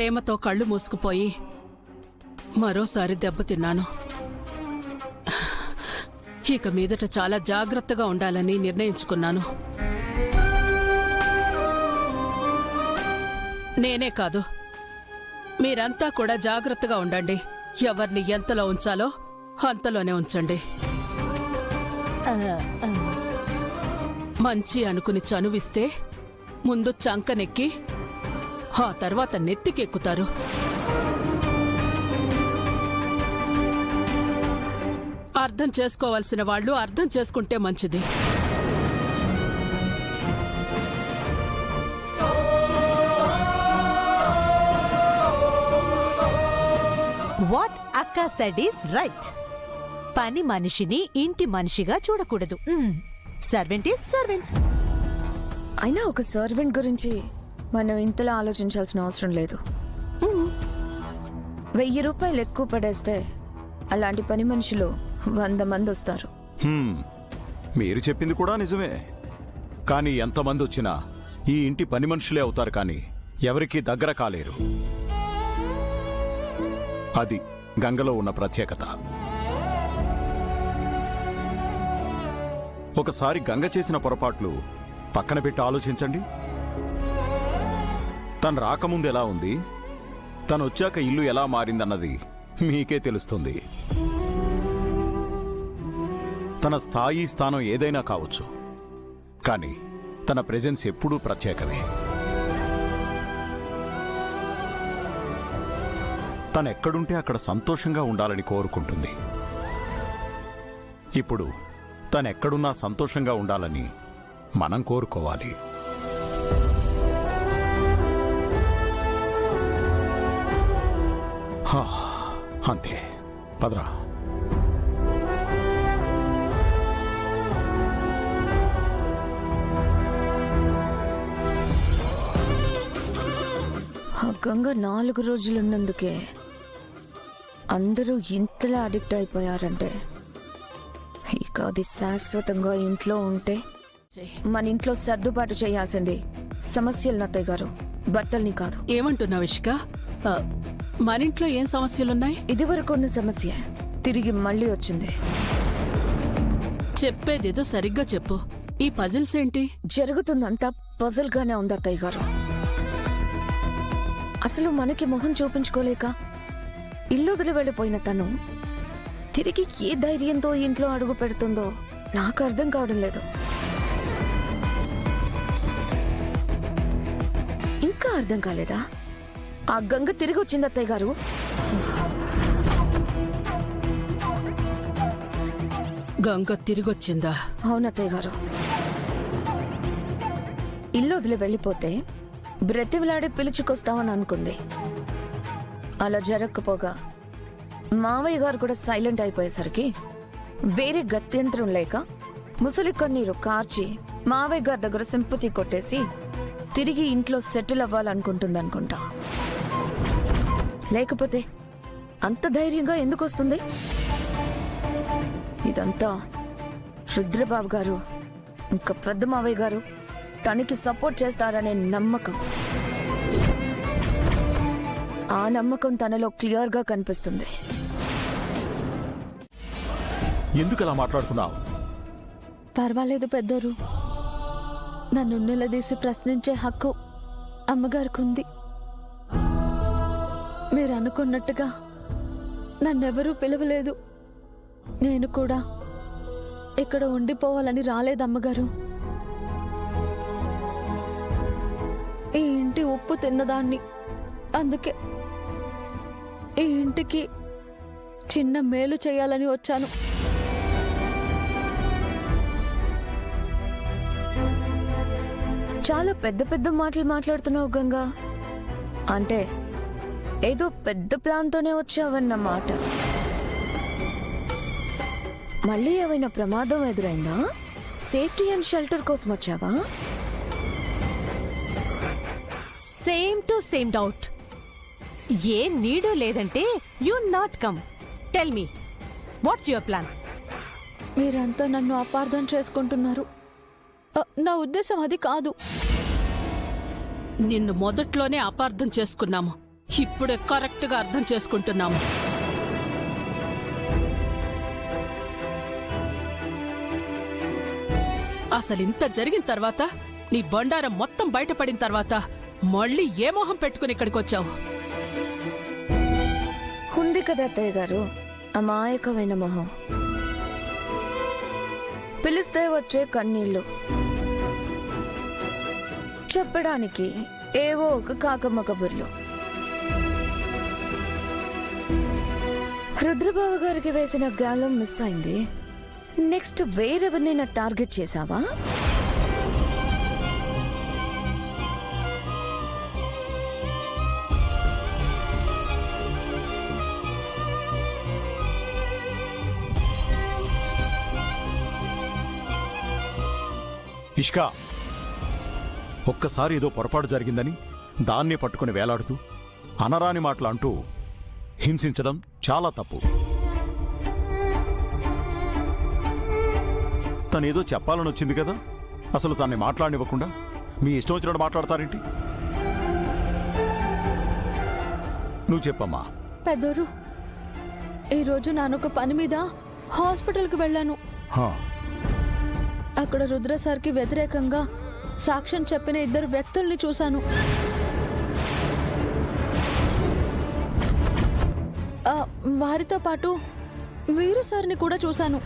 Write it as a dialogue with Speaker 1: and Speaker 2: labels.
Speaker 1: ప్రేమతో కళ్ళు మూసుకుపోయి మరోసారి దెబ్బతిన్నాను. ఇక మీదట చాలా జాగ్రత్తగా ఉండాలని నిర్ణయించుకున్నాను. నేనే కాదు, మీరంతా కూడా జాగ్రత్తగా ఉండండి. ఎవరిని ఎంతలో ఉంచాలో అంతలోనే ఉంచండి. మంచి అనుకుని చనువిస్తే ముందు చంకనెక్కి ఆ తర్వాత నెత్తికెక్కుతారు. అర్థం చేసుకోవాల్సిన వాళ్ళు అర్థం చేసుకుంటే మంచిది.
Speaker 2: వాట్ అక్క సెడ్ ఈస్ రైట్. పని మనిషిని ఇంటి మనిషిగా చూడకూడదు. Servant is servant.
Speaker 3: అయినా ఒక సర్వెంట్ గురించి మనం ఇంతలా ఆలోచించాల్సిన అవసరం లేదు. 1000 రూపాయలు ఎక్కువ పడేస్తే అలాంటి పని మనుషులు 100 మంది వస్తారు.
Speaker 4: మీరు చెప్పింది కూడా నిజమే. కానీ ఎంతమంది వచ్చినా ఈ ఇంటి పని మనుషులే అవుతారు, కానీ ఎవరికీ దగ్గర కాలేరు. అది గంగలో ఉన్న ప్రత్యేకత. ఒకసారి గంగ చేసిన పొరపాట్లు పక్కన పెట్టి ఆలోచించండి. తను రాకముందు ఎలా ఉంది, తను వచ్చాక ఇల్లు ఎలా మారిందన్నది మీకే తెలుస్తుంది. తన స్థాయి స్థానం ఏదైనా కావచ్చు, కానీ తన ప్రెజెన్స్ ఎప్పుడూ ప్రత్యేకమే. తనెక్కడుంటే అక్కడ సంతోషంగా ఉండాలని కోరుకుంటుంది. ఇప్పుడు తనెక్కడున్నా సంతోషంగా ఉండాలని మనం కోరుకోవాలి. అంతే. పదరా.
Speaker 3: ఆ గంగ 4 రోజులున్నందుకే అందరూ ఇంతలా అడిక్ట్ అయిపోయారంటే ఇక అది శాశ్వతంగా ఇంట్లో ఉంటే మన ఇంట్లో సర్దుబాటు చేయాల్సింది సమస్యలు అత్తయ్య గారు, బట్టల్ని కాదు.
Speaker 1: ఏమంటున్నావు ఇషిక? మన ఇంట్లో ఏం సమస్యలున్నాయి?
Speaker 3: ఇదివరకు ఉన్న సమస్య తిరిగి మళ్ళీ వచ్చింది.
Speaker 1: చెప్పేదేదో సరిగ్గా చెప్పు. ఈ పజిల్స్ ఏంటి?
Speaker 3: జరుగుతుందంతా పజిల్ గానే ఉంది అత్తయ్య గారు. అసలు మనకి మొహం చూపించుకోలేక ఇల్లు వదిలి వెళ్ళిపోయిన తను తిరిగి ఏ ధైర్యంతో ఇంట్లో అడుగు పెడుతుందో నాకు అర్థం కావడం లేదు. ఇంకా అర్థం కాలేదా? ఆ గంగ తిరిగి వచ్చింది అత్తయ్య గారు.
Speaker 1: గంగ తిరిగొచ్చిందా?
Speaker 3: అవునత్తయ్య గారు. ఇల్లు వదిలి వెళ్ళిపోతే బ్రతివిలాడి పిలుచుకొస్తామని అనుకుంది. అలా జరగకపోగా మావయ్య గారు కూడా సైలెంట్ అయిపోయేసరికి వేరే గత్యంతరం లేక ముసలి కన్నీరు కార్చి మావయ్య గారి దగ్గర సింపతి కొట్టేసి తిరిగి ఇంట్లో సెటిల్ అవ్వాలనుకుంటుందనుకుంటా. లేకపోతే అంత ధైర్యంగా ఎందుకు వస్తుంది? ఇదంతా రుద్రబాబు గారు ఇంకా పెద్ద మావయ్య గారు తనకి సపోర్ట్ చేస్తారనే నమ్మకం. ఆ నమ్మకం తనలో క్లియర్ గా కనిపిస్తుంది.
Speaker 4: ఎందుకు అలా మాట్లాడుతున్నావు?
Speaker 5: పర్వాలేదు పెద్దోరు, నన్ను నిలదీసి ప్రశ్నించే హక్కు అమ్మగారికి ఉంది. మీరు అనుకున్నట్టుగా నన్నెవరూ పిలవలేదు. నేను కూడా ఇక్కడ ఉండిపోవాలని రాలేదు అమ్మగారు. ఈ ఇంటి ఉప్పు తిన్నదాన్ని. అందుకే ఈ ఇంటికి చిన్న మేలు చేయాలని వచ్చాను.
Speaker 3: చాలా పెద్ద పెద్ద మాటలు మాట్లాడుతున్నావు గంగా. అంటే ఏదో పెద్ద ప్లాన్ తోనే వచ్చావన్నమాట. మళ్ళీ ఏమైనా ప్రమాదం ఎదురైందా? సేఫ్టీ అండ్ షెల్టర్ కోసం వచ్చావా?
Speaker 2: Same to same doubt. ఏ నీడు లేదంటే you not come. Tell me what's your plan?
Speaker 5: మీరంతా నన్ను అపార్థం చేసుకుంటున్నారు. నా ఉద్దేశం అది కాదు.
Speaker 1: నిన్ను మొదట్లోనే అపార్థం చేసుకున్నాము. ఇప్పుడే కరెక్ట్ గా అర్థం చేసుకుంటున్నాము. అసలు ఇంత జరిగిన తర్వాత, నీ బండారం మొత్తం బయటపడిన తర్వాత మళ్ళీ ఏ మొహం పెట్టుకుని ఇక్కడికి వచ్చావు?
Speaker 3: ఉంది కదా అత్తయ్య గారు, అమాయకమైన మొహం, పిలిస్తే వచ్చే కన్నీళ్లు, చెప్పడానికి ఏవో ఒక కాకమ్మ కబుర్లు. రుద్రబావ గారికి వేసిన గాలం మిస్ అయింది. నెక్స్ట్ వేరెవరినైనా టార్గెట్ చేశావా?
Speaker 4: ఇష్కా, ఒక్కసారి ఏదో పొరపాటు జరిగిందని దాన్నే పట్టుకుని వేలాడుతూ అనరాని మాటలు అంటూ హింసించడం చాలా తప్పు. తనేదో చెప్పాలని వచ్చింది కదా, అసలు తన్ని మాట్లాడనివ్వకుండా మీ ఇష్టం వచ్చినట్టు మాట్లాడతారేంటి? నువ్వు చెప్పమ్మా.
Speaker 5: పెద్దోరు, ఈరోజు నానొక పని మీద హాస్పిటల్కి వెళ్ళాను.
Speaker 4: హా,
Speaker 5: అక్కడ రుద్ర సార్కి వ్యతిరేకంగా సాక్ష్యం చెప్పిన 2 వ్యక్తుల్ని చూశాను. వారితో పాటు వీరు సార్ని కూడా చూశాను.